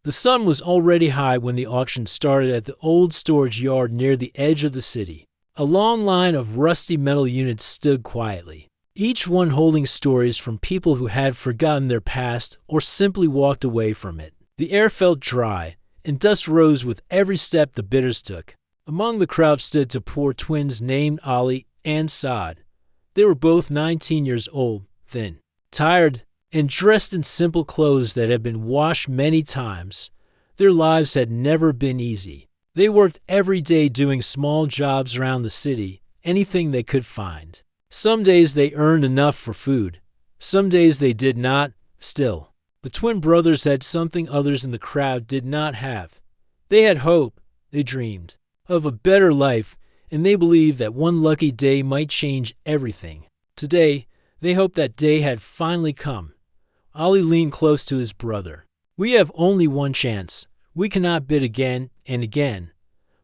The sun was already high when the auction started at the old storage yard near the edge of the city. A long line of rusty metal units stood quietly, each one holding stories from people who had forgotten their past or simply walked away from it. The air felt dry, and dust rose with every step the bidders took. Among the crowd stood two poor twins named Ali and Saad. They were both 19 years old, thin, tired, and dressed in simple clothes that had been washed many times. Their lives had never been easy. They worked every day doing small jobs around the city, anything they could find. Some days they earned enough for food. Some days they did not. Still, the twin brothers had something others in the crowd did not have. They had hope. They dreamed of a better life, and they believed that one lucky day might change everything. Today, they hoped that day had finally come. Ali leaned close to his brother. "We have only one chance. We cannot bid again and again.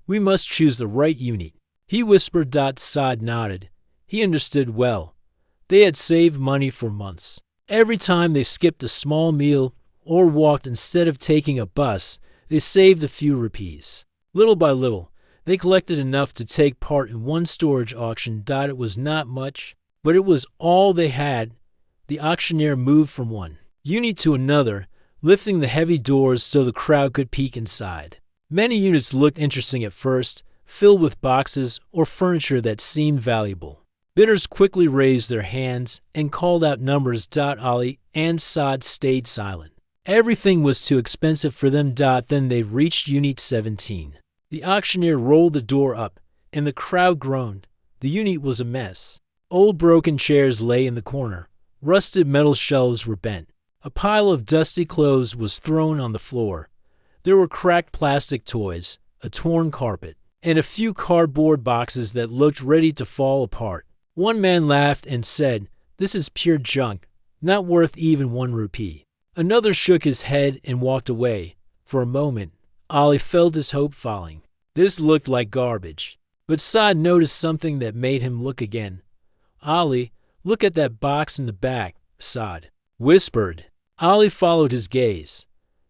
We must choose the right unit," he whispered. Saad nodded. He understood well. They had saved money for months. Every time they skipped a small meal or walked instead of taking a bus, they saved a few rupees. Little by little, they collected enough to take part in one storage auction. It was not much, but it was all they had. The auctioneer moved from one unit to another, lifting the heavy doors so the crowd could peek inside. Many units looked interesting at first, filled with boxes or furniture that seemed valuable. Bidders quickly raised their hands and called out numbers. Ali and Saad stayed silent. Everything was too expensive for them. Then they reached Unit 17. The auctioneer rolled the door up, and the crowd groaned. The unit was a mess. Old broken chairs lay in the corner. Rusted metal shelves were bent. A pile of dusty clothes was thrown on the floor. There were cracked plastic toys, a torn carpet, and a few cardboard boxes that looked ready to fall apart. One man laughed and said, "This is pure junk, not worth even 1 rupee." Another shook his head and walked away. For a moment, Ali felt his hope falling. This looked like garbage. But Saad noticed something that made him look again. "Ali, look at that box in the back," Saad whispered. Ali followed his gaze.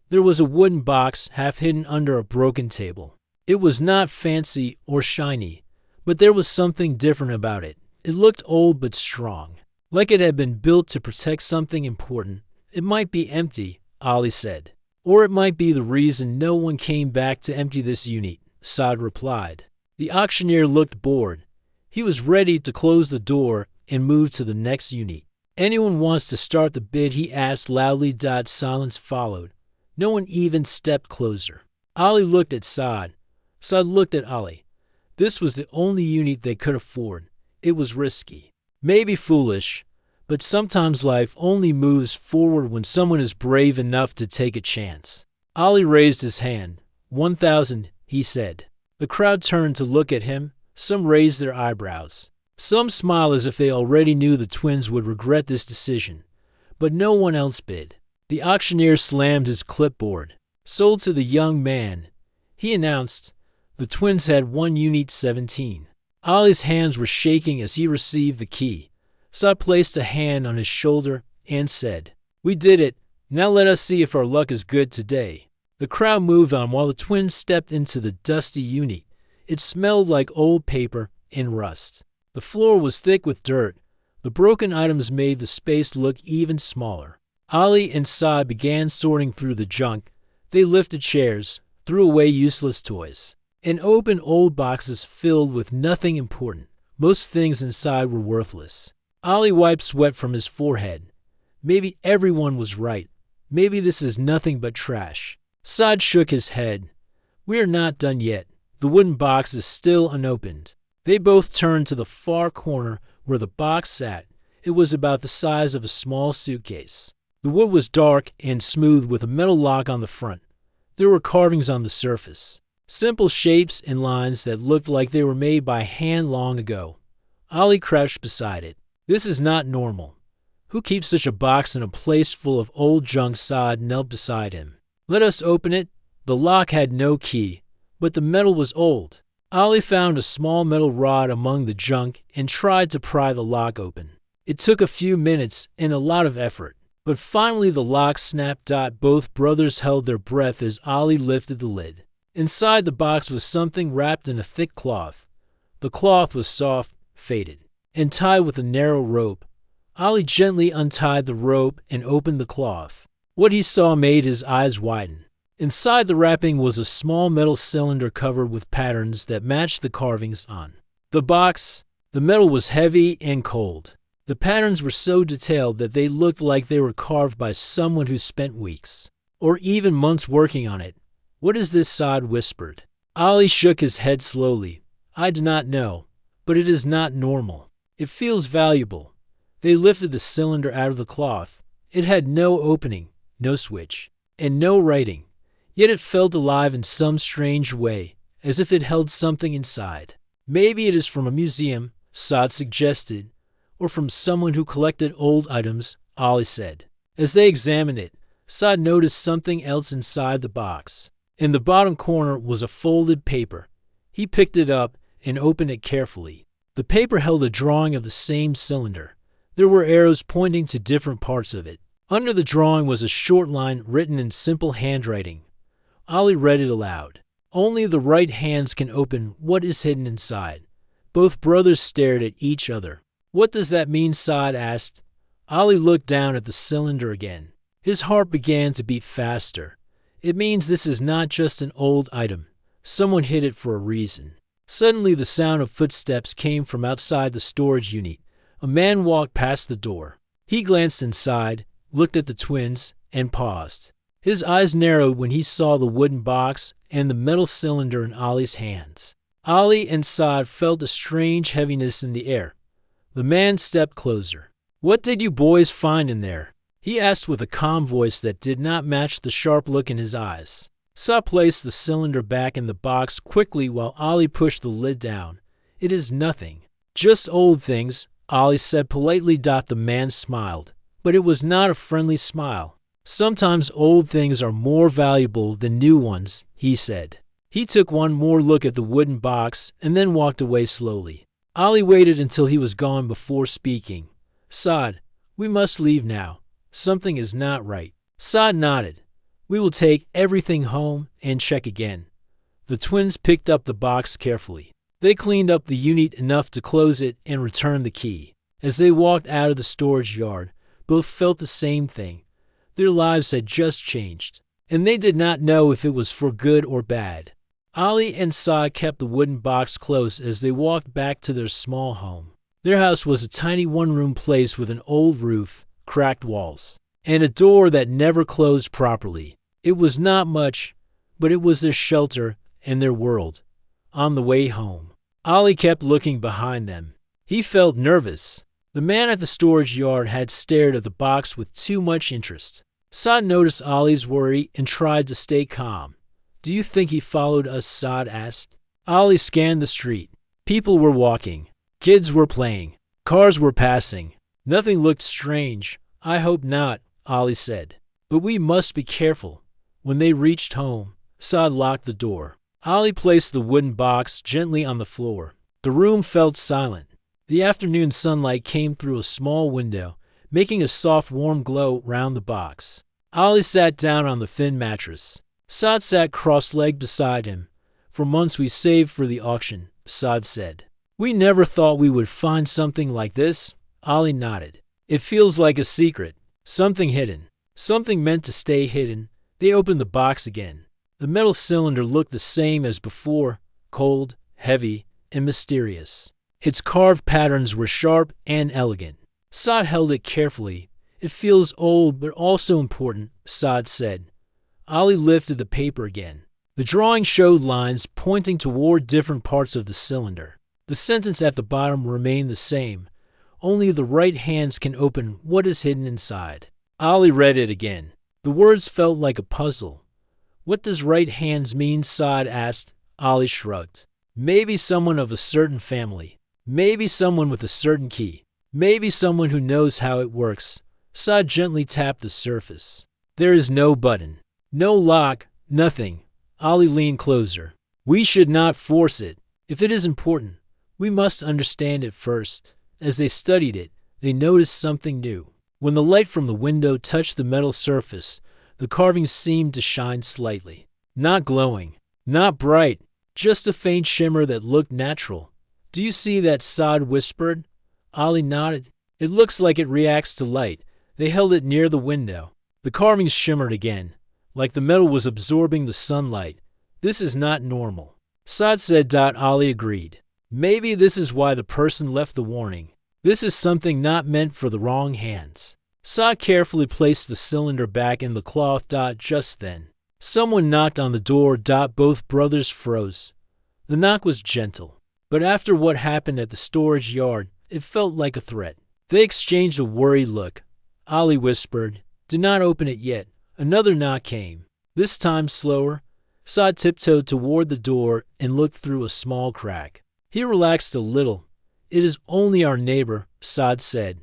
There was a wooden box half hidden under a broken table. It was not fancy or shiny, but there was something different about it. It looked old but strong, like it had been built to protect something important. "It might be empty," Ali said. "Or it might be the reason no one came back to empty this unit," Saad replied. The auctioneer looked bored. He was ready to close the door and move to the next unit. "Anyone wants to start the bid?" he asked loudly. Silence followed. No one even stepped closer. Ali looked at Saad. Saad looked at Ali. This was the only unit they could afford. It was risky, maybe foolish, but sometimes life only moves forward when someone is brave enough to take a chance. Ali raised his hand. 1,000, he said. The crowd turned to look at him. Some raised their eyebrows. Some smiled as if they already knew the twins would regret this decision. But no one else bid. The auctioneer slammed his clipboard. "Sold to the young man," he announced. The twins had won Unit 17. Ali's hands were shaking as he received the key. Saad placed a hand on his shoulder and said, "We did it. Now let us see if our luck is good today." The crowd moved on while the twins stepped into the dusty unit. It smelled like old paper and rust. The floor was thick with dirt. The broken items made the space look even smaller. Ali and Saad began sorting through the junk. They lifted chairs, threw away useless toys, and opened old boxes filled with nothing important. Most things inside were worthless. Ali wiped sweat from his forehead. Maybe everyone was right. Maybe this is nothing but trash. Saad shook his head. "We are not done yet. The wooden box is still unopened." They both turned to the far corner where the box sat. It was about the size of a small suitcase. The wood was dark and smooth with a metal lock on the front. There were carvings on the surface, simple shapes and lines that looked like they were made by hand long ago. Ali crouched beside it. "This is not normal. Who keeps such a box in a place full of old junk?" Saad knelt beside him. "Let us open it." The lock had no key, but the metal was old. Ali found a small metal rod among the junk and tried to pry the lock open. It took a few minutes and a lot of effort. But finally the lock snapped. Both brothers held their breath as Ollie lifted the lid. Inside the box was something wrapped in a thick cloth. The cloth was soft, faded, and tied with a narrow rope. Ollie gently untied the rope and opened the cloth. What he saw made his eyes widen. Inside the wrapping was a small metal cylinder covered with patterns that matched the carvings on the box. The metal was heavy and cold. The patterns were so detailed that they looked like they were carved by someone who spent weeks or even months working on it. "What is this?" Saad whispered. Ollie shook his head slowly. "I do not know, but it is not normal. It feels valuable." They lifted the cylinder out of the cloth. It had no opening, no switch, and no writing. Yet it felt alive in some strange way, as if it held something inside. "Maybe it is from a museum," Saad suggested, "or from someone who collected old items," Ollie said. As they examined it, Saad noticed something else inside the box. In the bottom corner was a folded paper. He picked it up and opened it carefully. The paper held a drawing of the same cylinder. There were arrows pointing to different parts of it. Under the drawing was a short line written in simple handwriting. Ollie read it aloud. "Only the right hands can open what is hidden inside." Both brothers stared at each other. "What does that mean?" Saad asked. Ollie looked down at the cylinder again. His heart began to beat faster. "It means this is not just an old item. Someone hid it for a reason." Suddenly the sound of footsteps came from outside the storage unit. A man walked past the door. He glanced inside, looked at the twins, and paused. His eyes narrowed when he saw the wooden box and the metal cylinder in Ollie's hands. Ollie and Saad felt a strange heaviness in the air. The man stepped closer. "What did you boys find in there?" he asked with a calm voice that did not match the sharp look in his eyes. Saad placed the cylinder back in the box quickly while Ollie pushed the lid down. "It is nothing. Just old things," Ollie said politely. The man smiled, but it was not a friendly smile. "Sometimes old things are more valuable than new ones," he said. He took one more look at the wooden box and then walked away slowly. Ollie waited until he was gone before speaking. "Saad, we must leave now. Something is not right." Saad nodded. "We will take everything home and check again." The twins picked up the box carefully. They cleaned up the unit enough to close it and return the key. As they walked out of the storage yard, both felt the same thing. Their lives had just changed, and they did not know if it was for good or bad. Ollie and Saad kept the wooden box close as they walked back to their small home. Their house was a tiny one-room place with an old roof, cracked walls, and a door that never closed properly. It was not much, but it was their shelter and their world. On the way home, Ollie kept looking behind them. He felt nervous. The man at the storage yard had stared at the box with too much interest. Saad noticed Ollie's worry and tried to stay calm. "Do you think he followed us?" Saad asked. Ollie scanned the street. People were walking. Kids were playing. Cars were passing. Nothing looked strange. "I hope not," Ollie said. "But we must be careful." When they reached home, Saad locked the door. Ollie placed the wooden box gently on the floor. The room felt silent. The afternoon sunlight came through a small window, making a soft, warm glow round the box. Ollie sat down on the thin mattress. Saad sat cross-legged beside him. "For months we saved for the auction," Saad said. "We never thought we would find something like this." Ollie nodded. "It feels like a secret. Something hidden. Something meant to stay hidden." They opened the box again. The metal cylinder looked the same as before, cold, heavy, and mysterious. Its carved patterns were sharp and elegant. Saad held it carefully. "It feels old but also important," Saad said. Ollie lifted the paper again. The drawing showed lines pointing toward different parts of the cylinder. The sentence at the bottom remained the same. "Only the right hands can open what is hidden inside." Ollie read it again. The words felt like a puzzle. "What does right hands mean?" Saad asked. Ollie shrugged. "Maybe someone of a certain family. Maybe someone with a certain key. Maybe someone who knows how it works." Saad gently tapped the surface. "There is no button. No lock. Nothing." Ollie leaned closer. "We should not force it. If it is important, we must understand it first." As they studied it, they noticed something new. When the light from the window touched the metal surface, the carvings seemed to shine slightly. Not glowing, not bright, just a faint shimmer that looked natural. Do you see that? Saad whispered. Ali nodded. It looks like it reacts to light. They held it near the window. The carvings shimmered again, like the metal was absorbing the sunlight. This is not normal, Saad said. Ali agreed. Maybe this is why the person left the warning. This is something not meant for the wrong hands. Saad carefully placed the cylinder back in the cloth. Just then, someone knocked on the door. Both brothers froze. The knock was gentle, but after what happened at the storage yard, it felt like a threat. They exchanged a worried look. Ali whispered, "Do not open it yet." Another knock came, this time slower. Saad tiptoed toward the door and looked through a small crack. He relaxed a little. "It is only our neighbor," Saad said.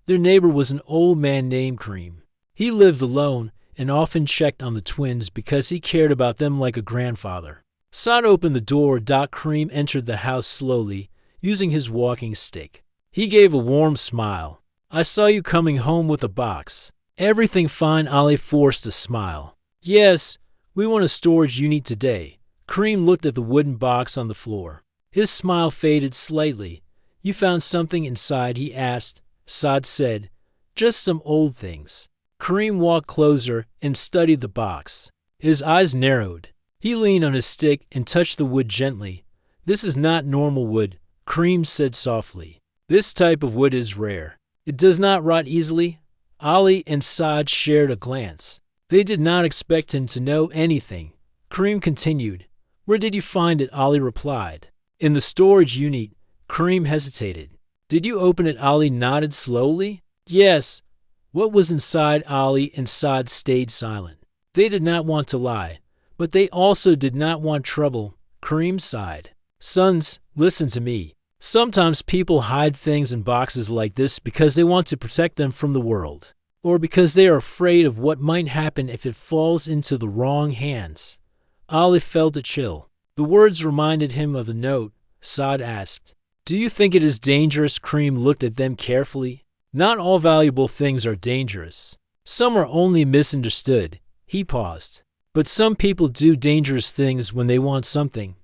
Their neighbor was an old man named Kareem. He lived alone and often checked on the twins because he cared about them like a grandfather. Saad opened the door. Kareem entered the house slowly, using his walking stick. He gave a warm smile. "I saw you coming home with a box." "Everything fine?" Ali forced a smile. "Yes, we want a storage unit today." Kareem looked at the wooden box on the floor. His smile faded slightly. "You found something inside?" he asked. Saad said, "Just some old things." Kareem walked closer and studied the box. His eyes narrowed. He leaned on his stick and touched the wood gently. "This is not normal wood," Kareem said softly. "This type of wood is rare. It does not rot easily." Ali and Saad shared a glance. They did not expect him to know anything. Kareem continued, "Where did you find it?" Ali replied. "In the storage unit." Kareem hesitated. "Did you open it?" Ali nodded slowly. "Yes." What was inside? Ali and Saad stayed silent. They did not want to lie, but they also did not want trouble. Kareem sighed. "Sons, listen to me. Sometimes people hide things in boxes like this because they want to protect them from the world, or because they are afraid of what might happen if it falls into the wrong hands." Ali felt a chill. The words reminded him of the note. Saad asked, "Do you think it is dangerous?" Kareem looked at them carefully. "Not all valuable things are dangerous. Some are only misunderstood." He paused. "But some people do dangerous things when they want something."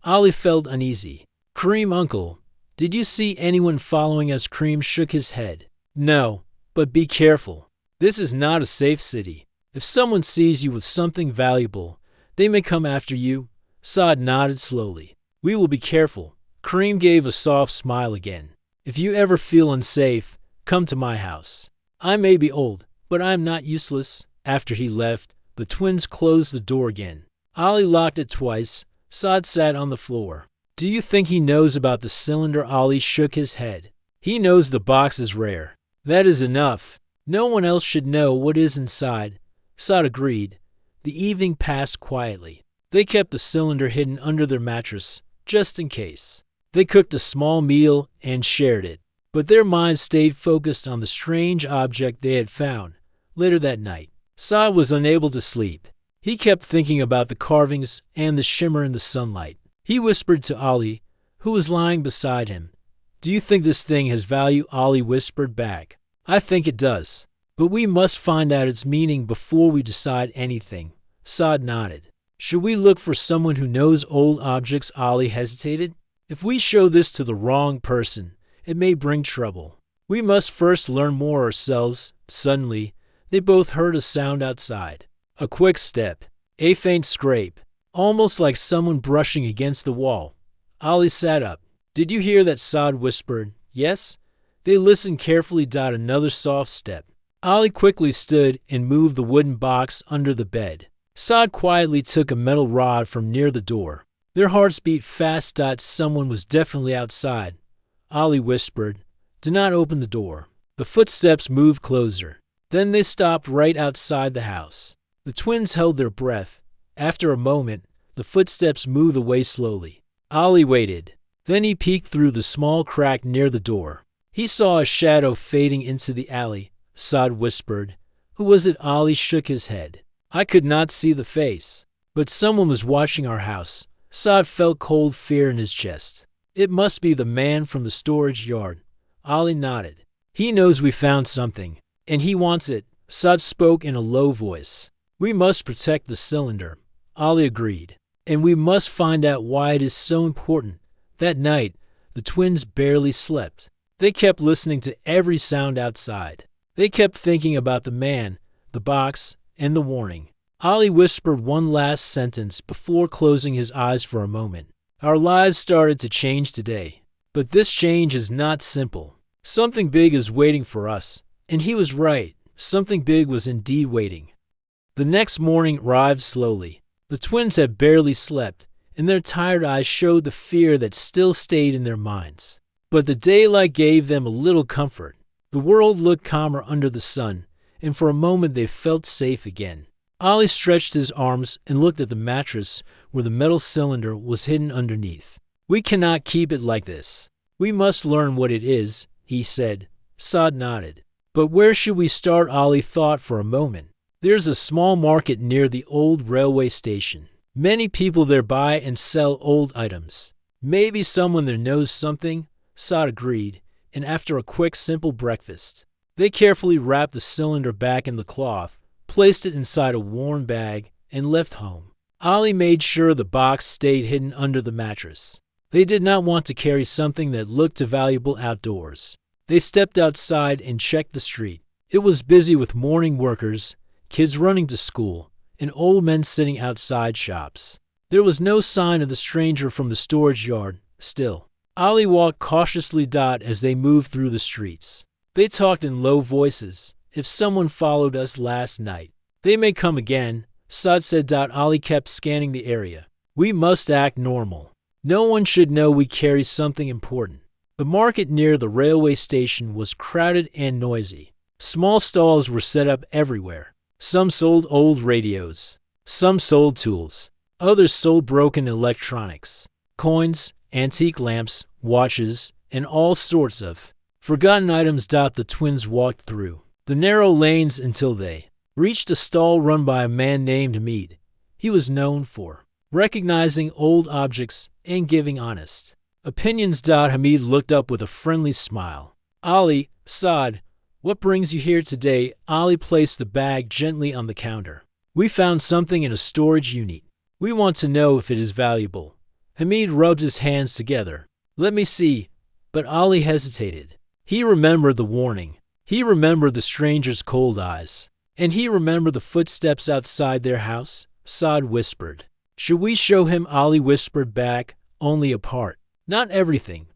Ali felt uneasy. "Kareem, uncle, did you see anyone following us?" Kareem shook his head. "No, but be careful. This is not a safe city. If someone sees you with something valuable, they may come after you." Saad nodded slowly. "We will be careful." Kareem gave a soft smile again. "If you ever feel unsafe, come to my house. I may be old, but I am not useless." After he left, the twins closed the door again. Ali locked it twice. Saad sat on the floor. "Do you think he knows about the cylinder?" Ali shook his head. "He knows the box is rare. That is enough. No one else should know what is inside." Saad agreed. The evening passed quietly. They kept the cylinder hidden under their mattress, just in case. They cooked a small meal and shared it, but their minds stayed focused on the strange object they had found. Later that night, Saad was unable to sleep. He kept thinking about the carvings and the shimmer in the sunlight. He whispered to Ali, who was lying beside him, "Do you think this thing has value?" Ali whispered back, "I think it does, but we must find out its meaning before we decide anything." Saad nodded. "Should we look for someone who knows old objects?" Ali hesitated. "If we show this to the wrong person, it may bring trouble. We must first learn more ourselves." Suddenly, they both heard a sound outside. A quick step, a faint scrape, almost like someone brushing against the wall. Ali sat up. "Did you hear that?" Saad whispered. "Yes." They listened carefully. Another soft step. Ali quickly stood and moved the wooden box under the bed. Saad quietly took a metal rod from near the door. Their hearts beat fast. Someone was definitely outside. Ali whispered, "Do not open the door." The footsteps moved closer. Then they stopped right outside the house. The twins held their breath. After a moment, the footsteps moved away slowly. Ali waited. Then he peeked through the small crack near the door. He saw a shadow fading into the alley. Saad whispered, "Who was it?" Ali shook his head. "I could not see the face, but someone was watching our house." Saad felt cold fear in his chest. "It must be the man from the storage yard." Ali nodded. "He knows we found something, And he wants it, Saad spoke in a low voice. We must protect the cylinder, Ali agreed. And we must find out why it is so important. That night, the twins barely slept. They kept listening to every sound outside. They kept thinking about the man, the box, and the warning. Ali whispered one last sentence before closing his eyes for a moment. Our lives started to change today. But this change is not simple. Something big is waiting for us. And he was right. Something big was indeed waiting. The next morning arrived slowly. The twins had barely slept, and their tired eyes showed the fear that still stayed in their minds. But the daylight gave them a little comfort. The world looked calmer under the sun, and for a moment they felt safe again. Ali stretched his arms and looked at the mattress where the metal cylinder was hidden underneath. We cannot keep it like this. We must learn what it is, he said. Saad nodded. But where should we start? Ali thought for a moment. There's a small market near the old railway station. Many people there buy and sell old items. Maybe someone there knows something, Saad agreed, and after a quick, simple breakfast, they carefully wrapped the cylinder back in the cloth, placed it inside a worn bag, and left home. Ali made sure the box stayed hidden under the mattress. They did not want to carry something that looked too valuable outdoors. They stepped outside and checked the street. It was busy with morning workers, kids running to school, and old men sitting outside shops. There was no sign of the stranger from the storage yard, still. Ali walked cautiously as they moved through the streets. They talked in low voices. If someone followed us last night, they may come again, Saad said. Ali kept scanning the area. We must act normal. No one should know we carry something important. The market near the railway station was crowded and noisy. Small stalls were set up everywhere. Some sold old radios. Some sold tools. Others sold broken electronics, coins, antique lamps, watches, and all sorts of forgotten items. The twins walked through the narrow lanes until they reached a stall run by a man named Hamid. He was known for recognizing old objects and giving honest opinions. Hamid looked up with a friendly smile. Ali, Saad, what brings you here today? Ali placed the bag gently on the counter. We found something in a storage unit. We want to know if it is valuable. Hamid rubbed his hands together. Let me see. But Ali hesitated. He remembered the warning. He remembered the stranger's cold eyes. And he remembered the footsteps outside their house. Saad whispered. Should we show him? Ali whispered back. Only a part. Not everything.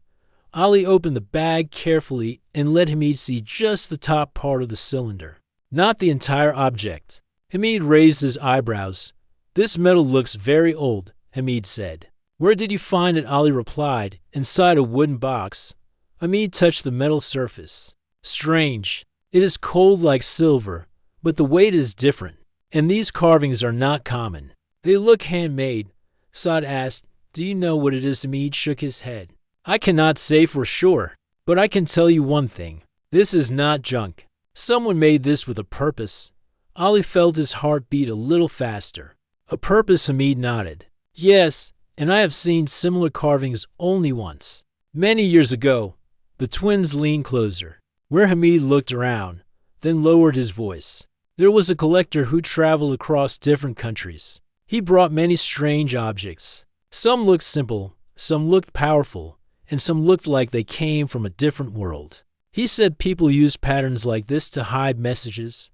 Ali opened the bag carefully and let Hamid see just the top part of the cylinder, not the entire object. Hamid raised his eyebrows. This metal looks very old, Hamid said. Where did you find it? Ali replied. Inside a wooden box. Hamid touched the metal surface. Strange. It is cold like silver, but the weight is different. And these carvings are not common. They look handmade. Saad asked, Do you know what it is? Hamid shook his head. I cannot say for sure, but I can tell you one thing. This is not junk. Someone made this with a purpose. Ali felt his heart beat a little faster. A purpose? Hamid nodded. Yes, and I have seen similar carvings only once. Many years ago. The twins leaned closer, where Hamid looked around, then lowered his voice. There was a collector who traveled across different countries. He brought many strange objects. Some looked simple, some looked powerful, and some looked like they came from a different world. He said people used patterns like this to hide messages.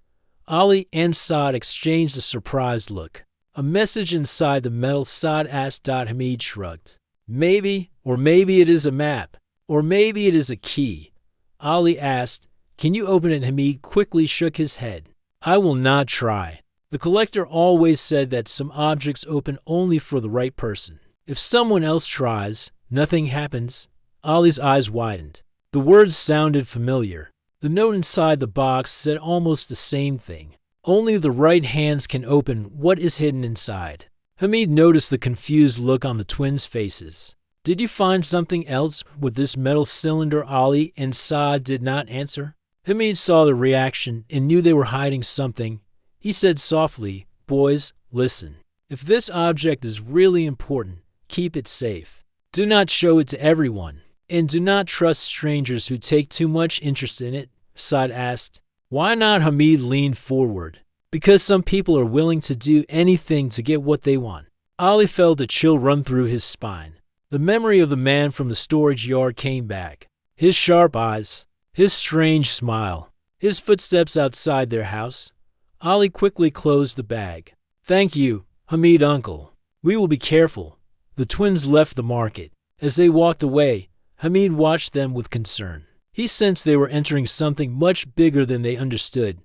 Ali and Saad exchanged a surprised look. A message inside the metal? Saad asked. Hamid shrugged. Maybe, or maybe it is a map, or maybe it is a key. Ali asked, Can you open it? Hamid quickly shook his head. I will not try. The collector always said that some objects open only for the right person. If someone else tries, nothing happens. Ali's eyes widened. The words sounded familiar. The note inside the box said almost the same thing. Only the right hands can open what is hidden inside. Hamid noticed the confused look on the twins' faces. Did you find something else with this metal cylinder? Ali and Saad did not answer. Hamid saw the reaction and knew they were hiding something. He said softly, Boys, listen. If this object is really important, keep it safe. Do not show it to everyone, and do not trust strangers who take too much interest in it, Saad asked. Why not? Hamid leaned forward. Because some people are willing to do anything to get what they want. Ali felt a chill run through his spine. The memory of the man from the storage yard came back. His sharp eyes, his strange smile, his footsteps outside their house. Ali quickly closed the bag. Thank you, Hamid uncle. We will be careful. The twins left the market. As they walked away, Hamid watched them with concern. He sensed they were entering something much bigger than they understood.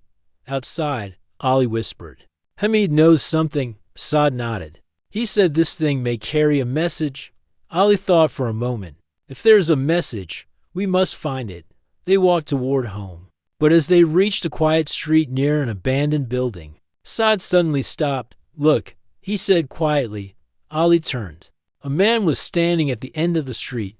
Outside, Ali whispered. Hamid knows something. Saad nodded. He said this thing may carry a message. Ali thought for a moment. If there's a message, we must find it. They walked toward home. But as they reached a quiet street near an abandoned building, Saad suddenly stopped. Look, he said quietly. Ali turned. A man was standing at the end of the street,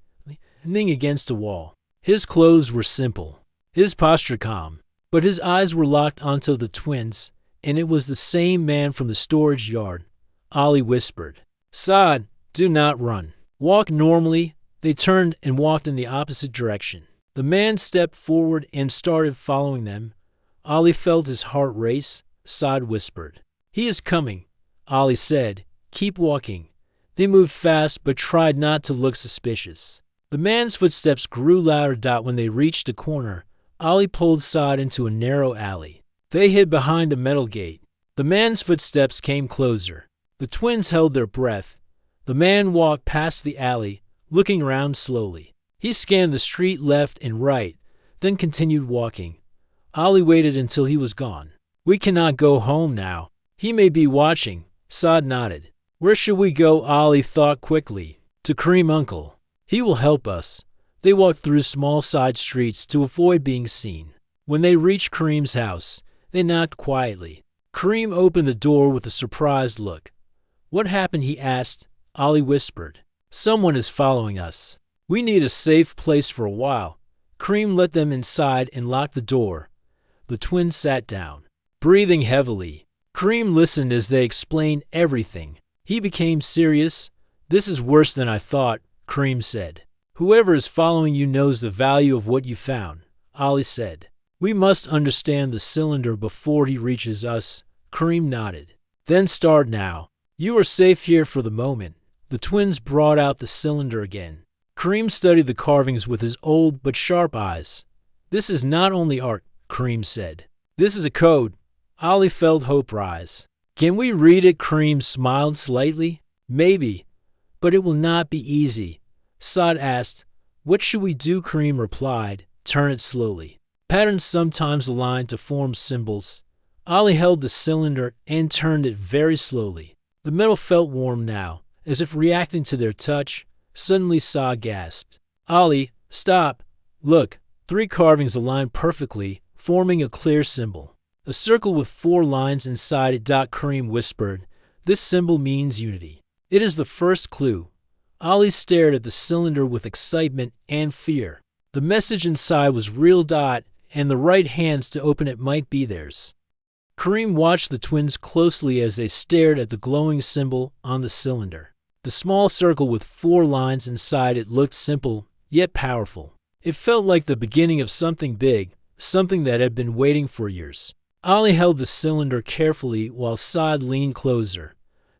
leaning against a wall. His clothes were simple, his posture calm, but his eyes were locked onto the twins, and it was the same man from the storage yard. Ali whispered, Saad, do not run. Walk normally. They turned and walked in the opposite direction. The man stepped forward and started following them. Ali felt his heart race. Saad whispered, He is coming. Ali said, Keep walking. They moved fast but tried not to look suspicious. The man's footsteps grew louder. When they reached a corner, Ali pulled Saad into a narrow alley. They hid behind a metal gate. The man's footsteps came closer. The twins held their breath. The man walked past the alley, looking around slowly. He scanned the street left and right, then continued walking. Ali waited until he was gone. We cannot go home now. He may be watching. Saad nodded. Where should we go? Ali thought quickly. To Kareem uncle. He will help us. They walked through small side streets to avoid being seen. When they reached Kareem's house, they knocked quietly. Kareem opened the door with a surprised look. What happened? He asked. Ali whispered. Someone is following us. We need a safe place for a while. Kareem let them inside and locked the door. The twins sat down, breathing heavily. Kareem listened as they explained everything. He became serious. This is worse than I thought, Kareem said. Whoever is following you knows the value of what you found, Ali said. We must understand the cylinder before he reaches us. Kareem nodded. Then start now. You are safe here for the moment. The twins brought out the cylinder again. Kareem studied the carvings with his old but sharp eyes. This is not only art, Kareem said. This is a code. Ali felt hope rise. Can we read it? Kareem smiled slightly. Maybe, but it will not be easy. Saad asked, What should we do? Kareem replied, Turn it slowly. Patterns sometimes align to form symbols. Ali held the cylinder and turned it very slowly. The metal felt warm now, as if reacting to their touch. Suddenly Saad gasped. Ali, stop. Look, 3 carvings align perfectly, forming a clear symbol. A circle with 4 lines inside it. Kareem whispered, This symbol means unity. It is the first clue. Ali stared at the cylinder with excitement and fear. The message inside was real. And the right hands to open it might be theirs. Kareem watched the twins closely as they stared at the glowing symbol on the cylinder. The small circle with 4 lines inside it looked simple, yet powerful. It felt like the beginning of something big, something that had been waiting for years. Ali held the cylinder carefully while Saad leaned closer.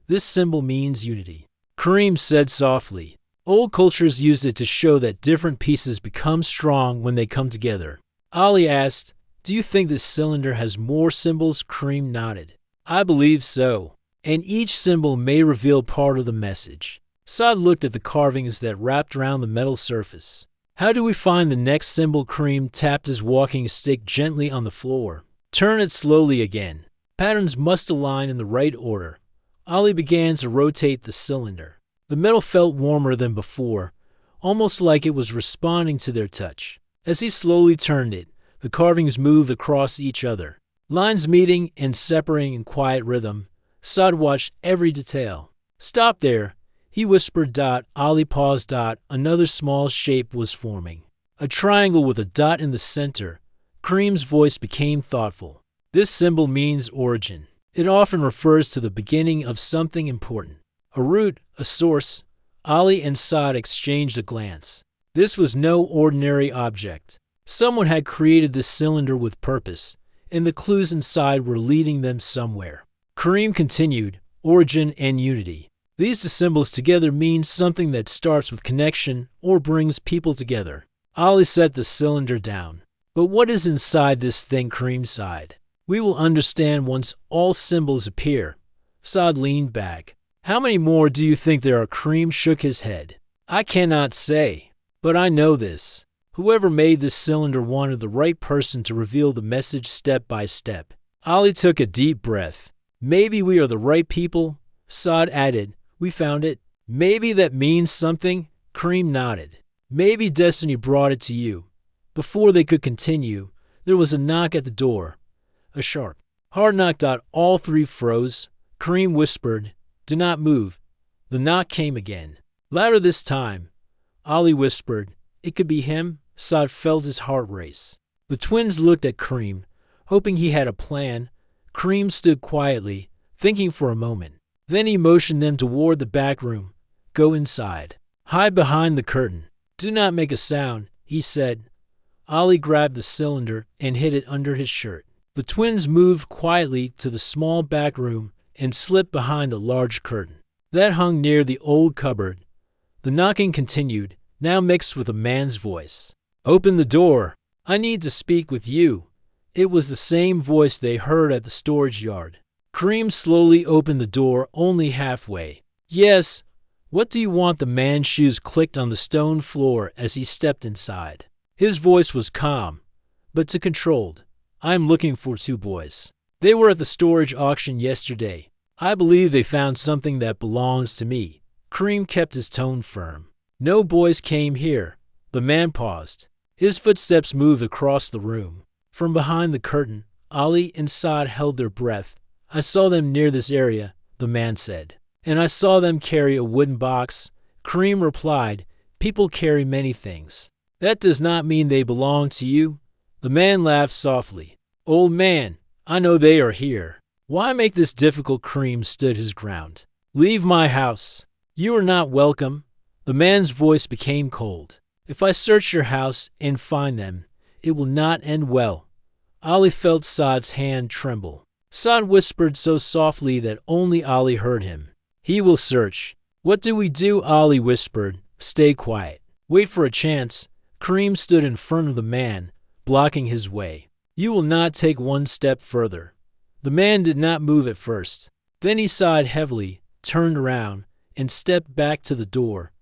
This symbol means unity. Kareem said softly. Old cultures used it to show that different pieces become strong when they come together. Ali asked, Do you think this cylinder has more symbols? Kareem nodded. I believe so. And each symbol may reveal part of the message. Saad looked at the carvings that wrapped around the metal surface. How do we find the next symbol? Kareem tapped his walking stick gently on the floor. Turn it slowly again. Patterns must align in the right order. Ali began to rotate the cylinder. The metal felt warmer than before, almost like it was responding to their touch. As he slowly turned it, the carvings moved across each other, lines meeting and separating in quiet rhythm. Saad watched every detail. Stop there, he whispered. Ali paused. Another small shape was forming. A triangle with a dot in the center. Kareem's voice became thoughtful. This symbol means origin. It often refers to the beginning of something important. A root, a source. Ali and Saad exchanged a glance. This was no ordinary object. Someone had created this cylinder with purpose. and the clues inside were leading them somewhere. Kareem continued, origin and unity. These two symbols together mean something that starts with connection or brings people together. Ali set the cylinder down. But what is inside this thing? Kareem sighed. We will understand once all symbols appear. Saad leaned back. How many more do you think there are? Kareem shook his head. I cannot say, but I know this. Whoever made this cylinder wanted the right person to reveal the message step by step. Ali took a deep breath. Maybe we are the right people, Saad added. We found it. Maybe that means something, Kareem nodded. Maybe destiny brought it to you. Before they could continue, there was a knock at the door. A sharp, hard knock. All three froze. Kareem whispered, "Do not move." The knock came again. Louder this time. Ali whispered, "It could be him." Saad felt his heart race. The twins looked at Kareem, hoping he had a plan. Kareem stood quietly, thinking for a moment. Then he motioned them toward the back room. Go inside. Hide behind the curtain. Do not make a sound, he said. Ali grabbed the cylinder and hid it under his shirt. The twins moved quietly to the small back room and slipped behind a large curtain that hung near the old cupboard. The knocking continued, now mixed with a man's voice. Open the door. I need to speak with you. It was the same voice they heard at the storage yard. Kareem slowly opened the door only halfway. Yes. What do you want? The man's shoes clicked on the stone floor as he stepped inside. His voice was calm, but controlled. I am looking for two boys. They were at the storage auction yesterday. I believe they found something that belongs to me. Kareem kept his tone firm. No boys came here. The man paused. His footsteps moved across the room. From behind the curtain, Ali and Saad held their breath. I saw them near this area, the man said. And I saw them carry a wooden box. Kareem replied, people carry many things. That does not mean they belong to you. The man laughed softly. Old man, I know they are here. Why make this difficult? Kareem stood his ground. Leave my house. You are not welcome. The man's voice became cold. If I search your house and find them, it will not end well. Ali felt Saad's hand tremble. Saad whispered so softly that only Ali heard him. He will search. What do we do? Ali whispered. Stay quiet. Wait for a chance. Kareem stood in front of the man, blocking his way. You will not take one step further. The man did not move at first. Then he sighed heavily, turned around, and stepped back to the door.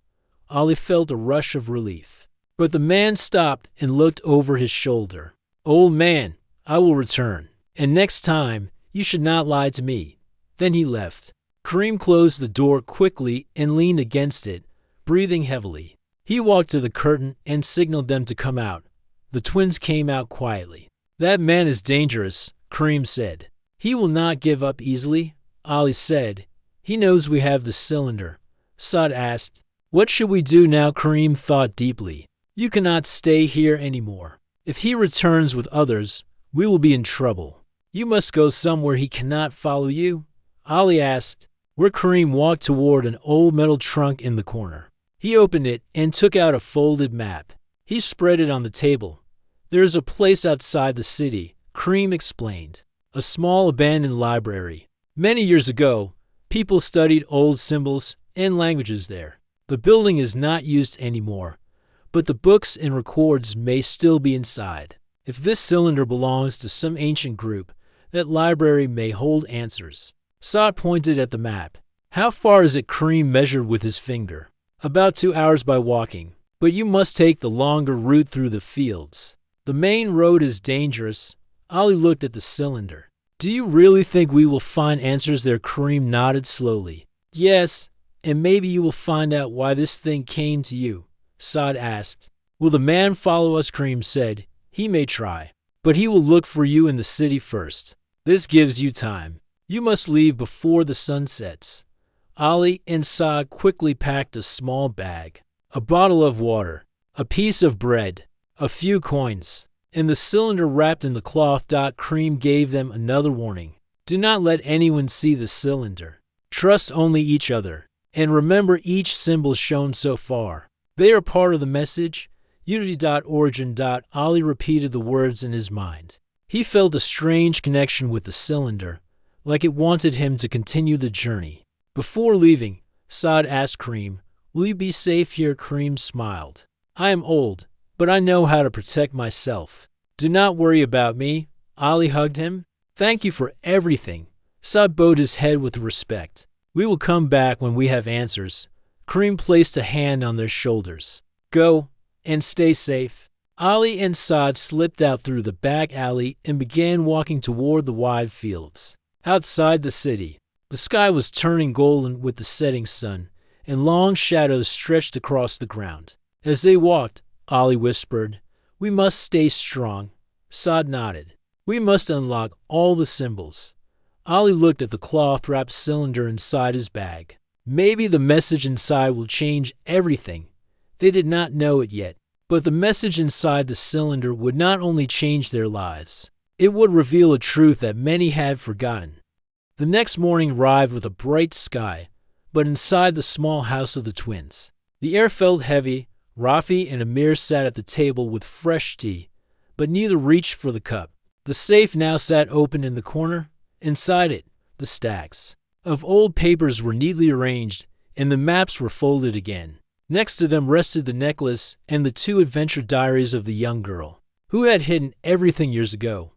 Ali felt a rush of relief. But the man stopped and looked over his shoulder. Old man, I will return. And next time, you should not lie to me. Then he left. Kareem closed the door quickly and leaned against it, breathing heavily. He walked to the curtain and signaled them to come out. The twins came out quietly. That man is dangerous, Kareem said. He will not give up easily, Ali said. He knows we have the cylinder. Saad asked, what should we do now? Kareem thought deeply. You cannot stay here anymore. If he returns with others, we will be in trouble. You must go somewhere he cannot follow you, Ali asked, where Kareem walked toward an old metal trunk in the corner. He opened it and took out a folded map. He spread it on the table. There is a place outside the city, Kareem explained. A small abandoned library. Many years ago, people studied old symbols and languages there. The building is not used anymore, but the books and records may still be inside. If this cylinder belongs to some ancient group, that library may hold answers. Saad pointed at the map. How far is it? Kareem measured with his finger. About 2 hours by walking, but you must take the longer route through the fields. The main road is dangerous. Ali looked at the cylinder. Do you really think we will find answers there? Kareem nodded slowly. Yes, and maybe you will find out why this thing came to you, Saad asked. Will the man follow us? Kareem said. He may try, but he will look for you in the city first. This gives you time. You must leave before the sun sets. Ali and Saad quickly packed a small bag, a bottle of water, a piece of bread, a few coins, and the cylinder wrapped in the cloth. Kareem gave them another warning. Do not let anyone see the cylinder. Trust only each other, and remember each symbol shown so far. They are part of the message. Unity. Origin. Ali repeated the words in his mind. He felt a strange connection with the cylinder, like it wanted him to continue the journey. Before leaving, Saad asked Kareem, "Will you be safe here?" Kareem smiled. "I am old, but I know how to protect myself. Do not worry about me." Ali hugged him. "Thank you for everything." Saad bowed his head with respect. "We will come back when we have answers." Kareem placed a hand on their shoulders. "Go, and stay safe." Ali and Saad slipped out through the back alley and began walking toward the wide fields. Outside the city, the sky was turning golden with the setting sun, and long shadows stretched across the ground. As they walked, Ali whispered, "We must stay strong." Saad nodded. "We must unlock all the symbols." Ali looked at the cloth-wrapped cylinder inside his bag. Maybe the message inside will change everything. They did not know it yet, but the message inside the cylinder would not only change their lives, it would reveal a truth that many had forgotten. The next morning arrived with a bright sky, but inside the small house of the twins, the air felt heavy. Rafi and Amir sat at the table with fresh tea, but neither reached for the cup. The safe now sat open in the corner. Inside it, the stacks of old papers were neatly arranged, and the maps were folded again. Next to them rested the necklace and the 2 adventure diaries of the young girl, who had hidden everything years ago.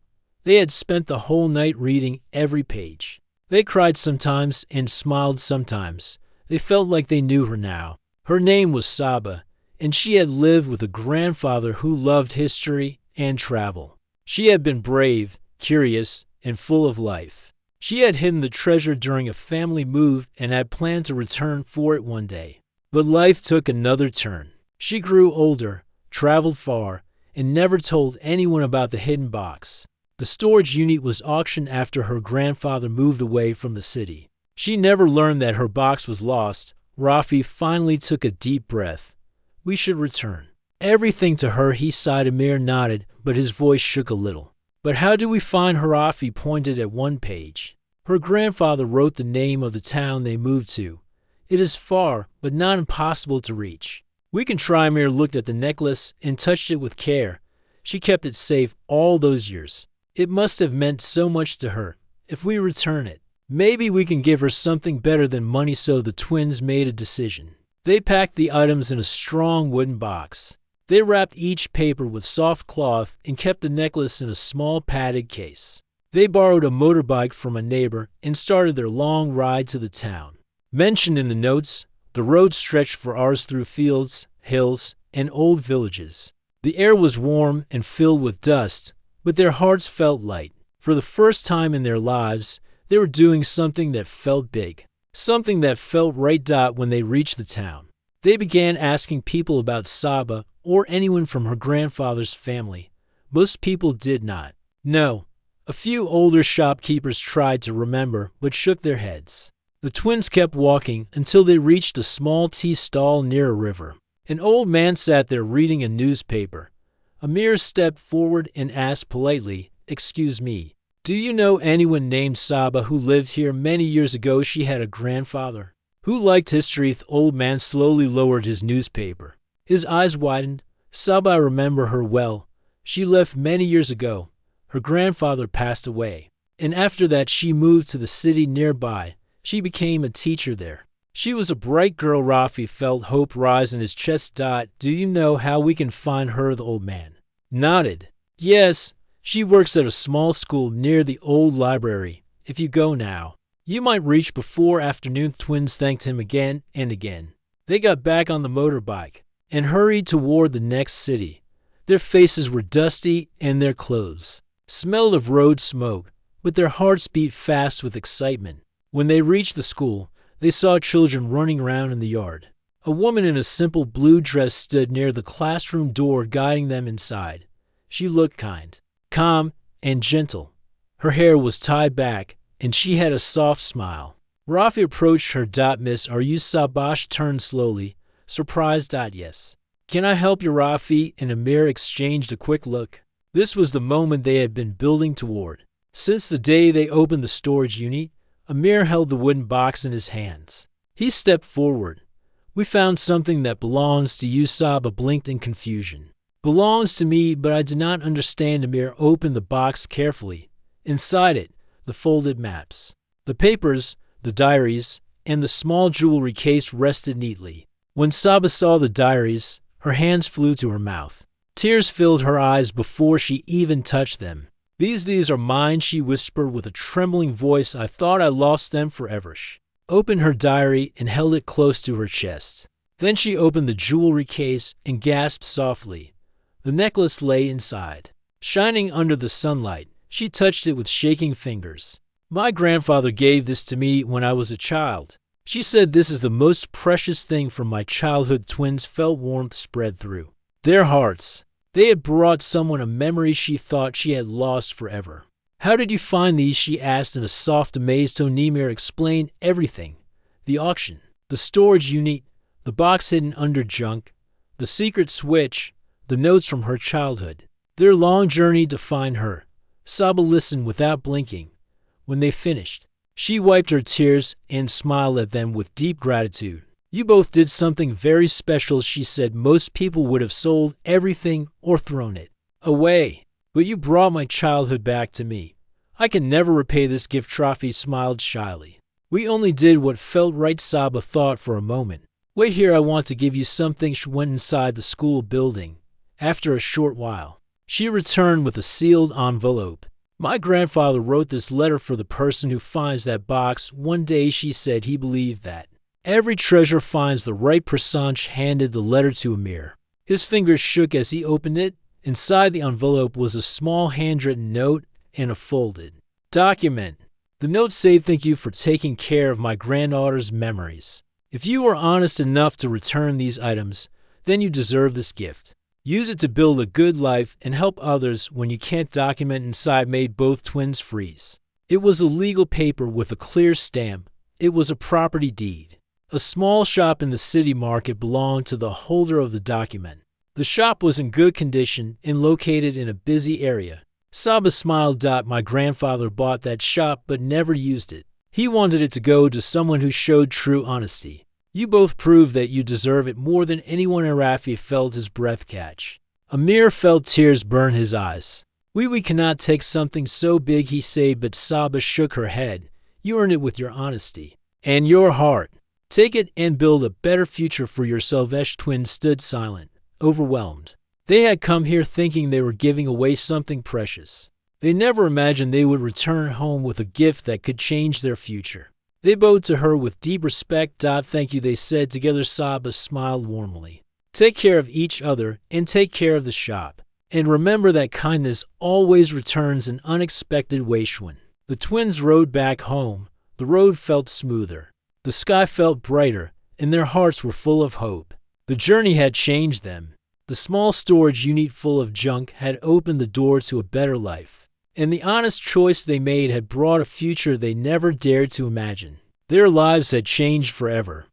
They had spent the whole night reading every page. They cried sometimes and smiled sometimes. They felt like they knew her now. Her name was Saba, and she had lived with a grandfather who loved history and travel. She had been brave, curious, and full of life. She had hidden the treasure during a family move and had planned to return for it one day. But life took another turn. She grew older, traveled far, and never told anyone about the hidden box. The storage unit was auctioned after her grandfather moved away from the city. She never learned that her box was lost. Rafi finally took a deep breath. "We should return." Everything to her, he sighed. Amir nodded, but his voice shook a little. "But how do we find her?" Rafi pointed at one page. "Her grandfather wrote the name of the town they moved to. It is far, but not impossible to reach." "We can try." Amir looked at the necklace and touched it with care. She kept it safe all those years. It must have meant so much to her. If we return it, maybe we can give her something better than money. So the twins made a decision. They packed the items in a strong wooden box. They wrapped each paper with soft cloth and kept the necklace in a small padded case. They borrowed a motorbike from a neighbor and started their long ride to the town. Mentioned in the notes, the road stretched for hours through fields, hills, and old villages. The air was warm and filled with dust, but their hearts felt light. For the first time in their lives, they were doing something that felt big, something that felt right. When they reached the town, they began asking people about Saba or anyone from her grandfather's family. Most people did not know. A few older shopkeepers tried to remember but shook their heads. The twins kept walking until they reached a small tea stall near a river. An old man sat there reading a newspaper. Amir stepped forward and asked politely, "Excuse me, do you know anyone named Saba who lived here many years ago?" She had a grandfather who liked history. The old man slowly lowered his newspaper. His eyes widened. "Saba, I remember her well. She left many years ago. Her grandfather passed away, and after that she moved to the city nearby. She became a teacher there. She was a bright girl." Rafi felt hope rise in his chest. "Do you know how we can find her?" The old man nodded. "Yes, she works at a small school near the old library. If you go now, you might reach before afternoon." Twins thanked him again and again. They got back on the motorbike and hurried toward the next city. Their faces were dusty and their clothes smelled of road smoke, but their hearts beat fast with excitement. When they reached the school, they saw children running around in the yard. A woman in a simple blue dress stood near the classroom door, guiding them inside. She looked kind, calm, and gentle. Her hair was tied back, and she had a soft smile. Rafi approached her. "Miss, are you Sabash?" Turned slowly, surprised. "Yes." "Can I help you?" Rafi and Amir exchanged a quick look. This was the moment they had been building toward. Since the day they opened the storage unit, Amir held the wooden box in his hands. He stepped forward. "We found something that belongs to you." Saba blinked in confusion. Belongs to me, but I did not understand. Amir opened the box carefully. Inside it, the folded maps, the papers, the diaries, and the small jewelry case rested neatly. When Saba saw the diaries, her hands flew to her mouth. Tears filled her eyes before she even touched them. These are mine, she whispered with a trembling voice. I thought I lost them forever. She opened her diary and held it close to her chest. Then she opened the jewelry case and gasped softly. The necklace lay inside. Shining under the sunlight, she touched it with shaking fingers. My grandfather gave this to me when I was a child. She said this is the most precious thing from my childhood. Twins felt warmth spread through their hearts. They had brought someone a memory she thought she had lost forever. How did you find these? She asked in a soft, amazed tone. Nimir explained everything. The auction, the storage unit, the box hidden under junk, the secret switch, the notes from her childhood. Their long journey to find her. Saba listened without blinking. When they finished, she wiped her tears and smiled at them with deep gratitude. You both did something very special, she said. Most people would have sold everything or thrown it away. But you brought my childhood back to me. I can never repay this gift. Trafi smiled shyly. We only did what felt right, Saba thought for a moment. Wait here, I want to give you something. She went inside the school building. After a short while, she returned with a sealed envelope. My grandfather wrote this letter for the person who finds that box. One day, she said, he believed that every treasure finds the right person. She handed the letter to Amir. His fingers shook as he opened it. Inside the envelope was a small handwritten note and a folded document. The note said, thank you for taking care of my granddaughter's memories. If you were honest enough to return these items, then you deserve this gift. Use it to build a good life and help others when you can't. Document inside made both twins freeze. It was a legal paper with a clear stamp. It was a property deed. A small shop in the city market belonged to the holder of the document. The shop was in good condition and located in a busy area. Saba smiled. My grandfather bought that shop but never used it. He wanted it to go to someone who showed true honesty. You both proved that you deserve it more than anyone. Rafi felt his breath catch. Amir felt tears burn his eyes. We cannot take something so big, he said, but Saba shook her head. You earned it with your honesty and your heart. Take it and build a better future for yourself. Twins stood silent, overwhelmed. They had come here thinking they were giving away something precious. They never imagined they would return home with a gift that could change their future. They bowed to her with deep respect. Thank you, they said together. Saba smiled warmly. Take care of each other and take care of the shop. And remember that kindness always returns in unexpected ways. When the twins rode back home, the road felt smoother. The sky felt brighter, and their hearts were full of hope. The journey had changed them. The small storage unit full of junk had opened the door to a better life. And the honest choice they made had brought a future they never dared to imagine. Their lives had changed forever.